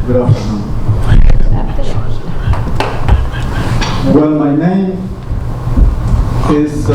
Good afternoon. Well, my name is,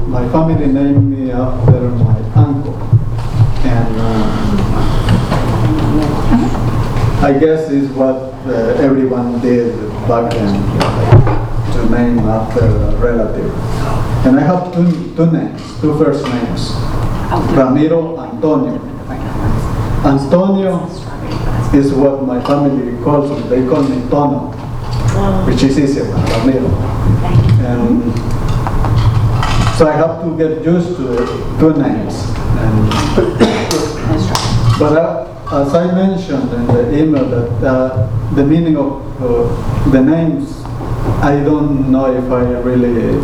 my family named me after my uncle. And I guess is what everyone did back then, to name after a relative. And I have two names, two first names, Ramiro, Antonio. Antonio is what my family calls me. They call me Tono, which is easier than Ramiro. And so I have to get used to two names. But as I mentioned in the email, that the meaning of the names, I don't know if I really,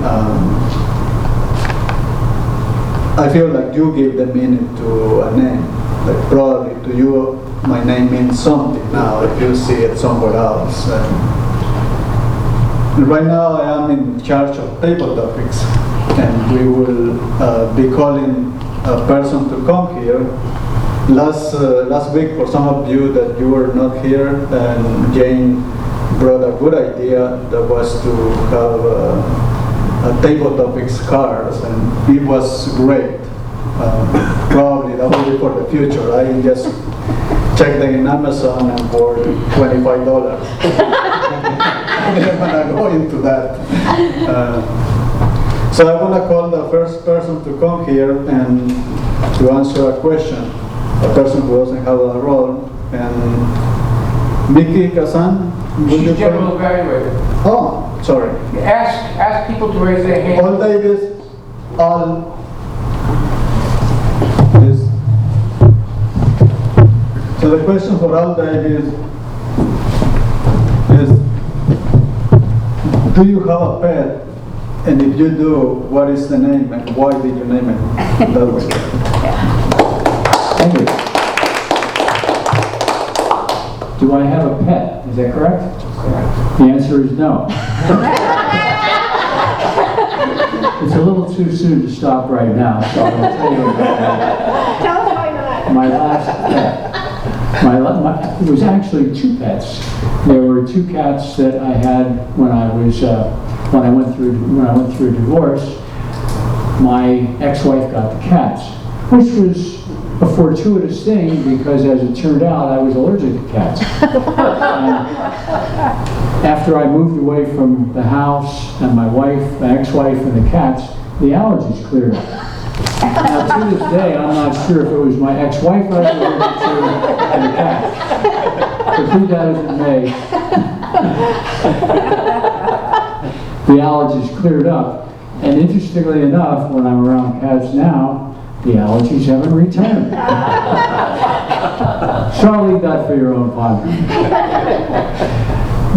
I feel like you give the meaning to a name. Like probably to you, my name means something now if you see it somewhere else. Right now I am in charge of table topics, and we will be calling a person to come here. Last week, for some of you that you were not here, and Jane brought a good idea that was to have a table topics cards, and it was great. Probably that will be for the future. I just checked them in Amazon and for $25. I'm not gonna go into that. So I want to call the first person to come here and to answer a question. A person who doesn't have a role. And Mickey Kazan, She's general evaluator. Oh, sorry. Ask people to raise their hands. All Davis, all this. So the question for all Davis is, do you have a pet? And if you do, what is the name and why did you name it that way? Thank you. Do I have a pet? Is that correct? Correct. The answer is no. It's a little too soon to stop right now, so I'll tell you about that. Tell us why not. My last pet. It was actually two pets. There were two cats that I had when I was when I went through a divorce. My ex-wife got the cats, which was a fortuitous thing because, as it turned out, I was allergic to cats. After I moved away from the house and my ex-wife, and the cats, the allergies cleared up. Now, to this day, I'm not sure if it was my ex-wife I was allergic to and the cat. But be that as it may, the allergies cleared up. And interestingly enough, when I'm around cats now, the allergies haven't returned. So I'll leave that for your own pondering.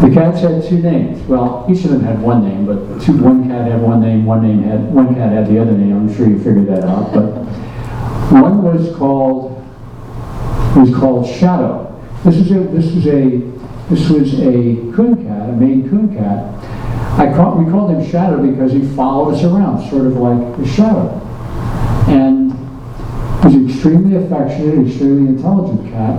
The cats had two names. Well, each of them had one name, but one cat had one name, one cat had the other name. I'm sure you figured that out. But one was called Shadow. This was a coon cat, a Maine coon cat. We called him Shadow because he followed us around, sort of like a shadow. And he was extremely affectionate, extremely intelligent cat.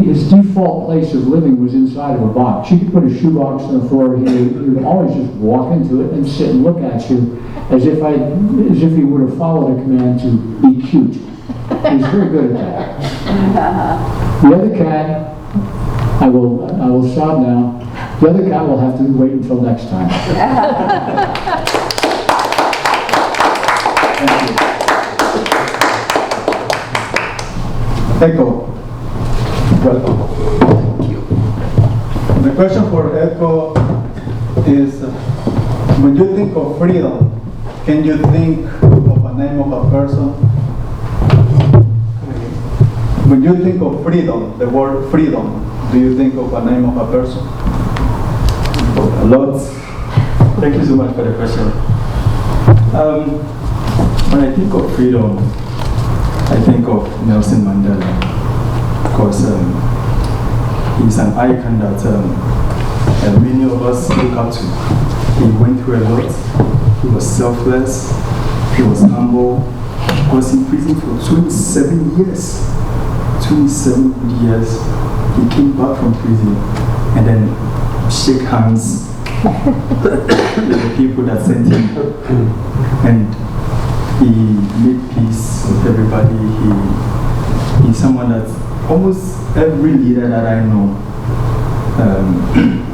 His default place of living was inside of a box. You could put a shoebox on the floor. He would always just walk into it and sit and look at you as if he would have followed a command to be cute. He was very good at that. The other cat, I will stop now. The other cat will have to wait until next time. Thank you. Eckow. Welcome. Thank you. The question for Eckow is, when you think of freedom, can you think of a name of a person? When you think of freedom, the word freedom, do you think of a name of a person? A lot. Thank you so much for the question. When I think of freedom, I think of Nelson Mandela, because he's an icon that many of us look up to. He went through a lot. He was selfless. He was humble. He was in prison for 27 years. 27 years. he came back from prison and then shake hands with the people that sent him, and he made peace with everybody. He's someone that almost every leader that I know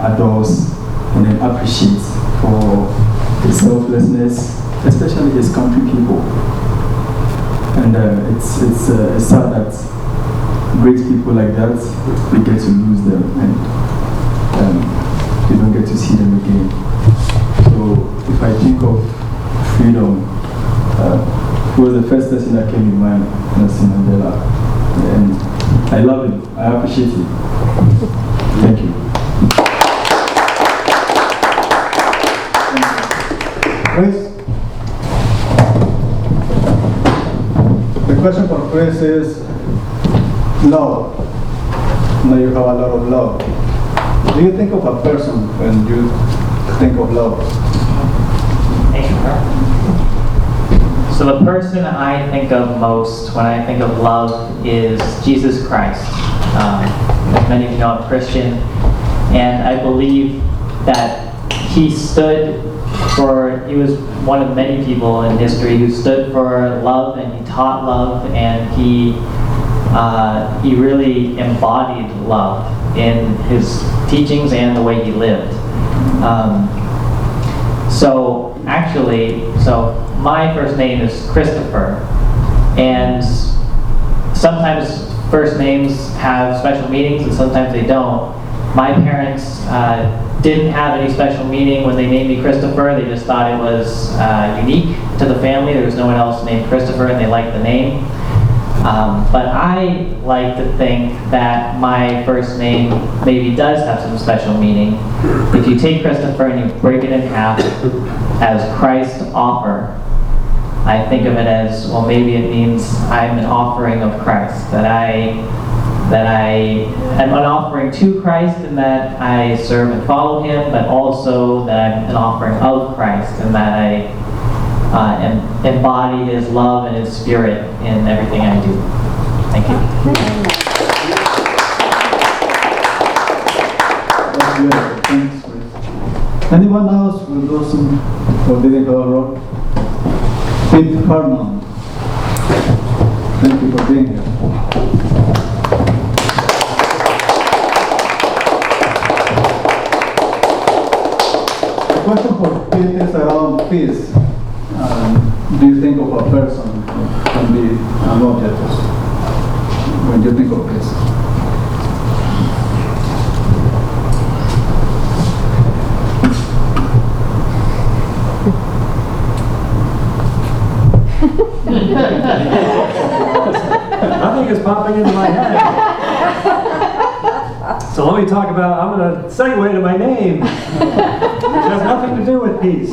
adores and then appreciates for his selflessness, especially his country people. And it's sad that great people like that, we get to lose them and we don't get to see them again. So if I think of freedom, who was the first person that came in mind? Nelson Mandela. And I love him. I appreciate it. Thank you. Chris? The question for Chris is love. Now you have a lot of love. Do you think of a person when you think of love? So the person I think of most when I think of love is Jesus Christ. As many of you know, I'm Christian, and I believe that he was one of many people in history who stood for love, and he taught love, and he really embodied love in his teachings and the way he lived. So my first name is Christopher, and sometimes first names have special meanings and sometimes they don't. My parents didn't have any special meaning when they named me Christopher. They just thought it was unique to the family. There was no one else named Christopher and they liked the name. But I like to think that my first name maybe does have some special meaning. If you take Christopher and you break it in half as Christ offer, I think of it as, well, maybe it means I'm an offering of Christ, that I am an offering to Christ and that I serve and follow him, but also that I'm an offering of Christ and that I embody his love and his spirit in everything I do. Thank you. That's beautiful. Thanks, Chris. Anyone else will do some or didn't go wrong? Pete Harmon. Thank you for being here. The question for Pete is around peace. Do you think of a person who can be an object when you think of peace? Nothing is popping into my head. So let me talk about, I'm going to segue to my name, which has nothing to do with peace.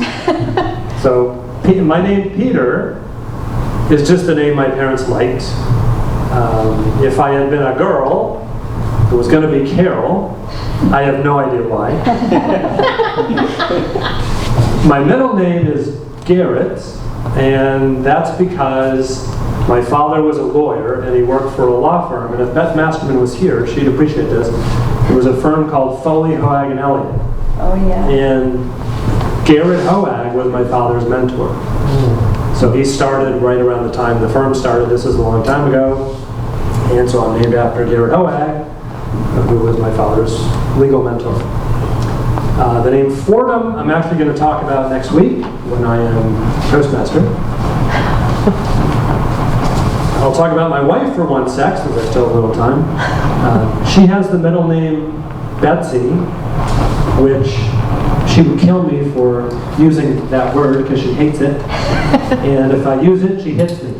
So my name, Peter, is just the name my parents liked. If I had been a girl, it was going to be Carol. I have no idea why. My middle name is Garrett, and that's because my father was a lawyer and he worked for a law firm, and if Beth Masterman was here, she'd appreciate this. There was a firm called Foley, Hoag, and Elliott. Oh, yeah. And Garrett Hoag was my father's mentor. So he started right around the time the firm started. This is a long time ago. And so I'm named after Garrett Hoag, who was my father's legal mentor. The name Fordham, I'm actually going to talk about next week when I am Toastmaster. I'll talk about my wife for one sec, since I still have a little time. She has the middle name Betsy, which she would kill me for using that word because she hates it. And if I use it, she hits me.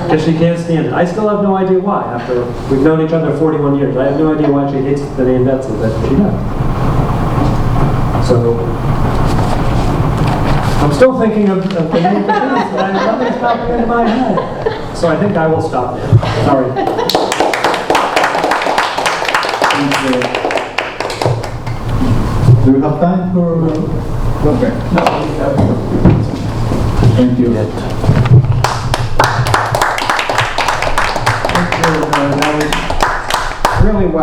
Because she can't stand it. I still have no idea why. After we've known each other 41 years, I have no idea why she hates the name Betsy, but she does. So I'm still thinking of the name for this, but nothing's popping into my head. So I think I will stop there. Sorry. Do we have time for? Okay. Thank you. extremely well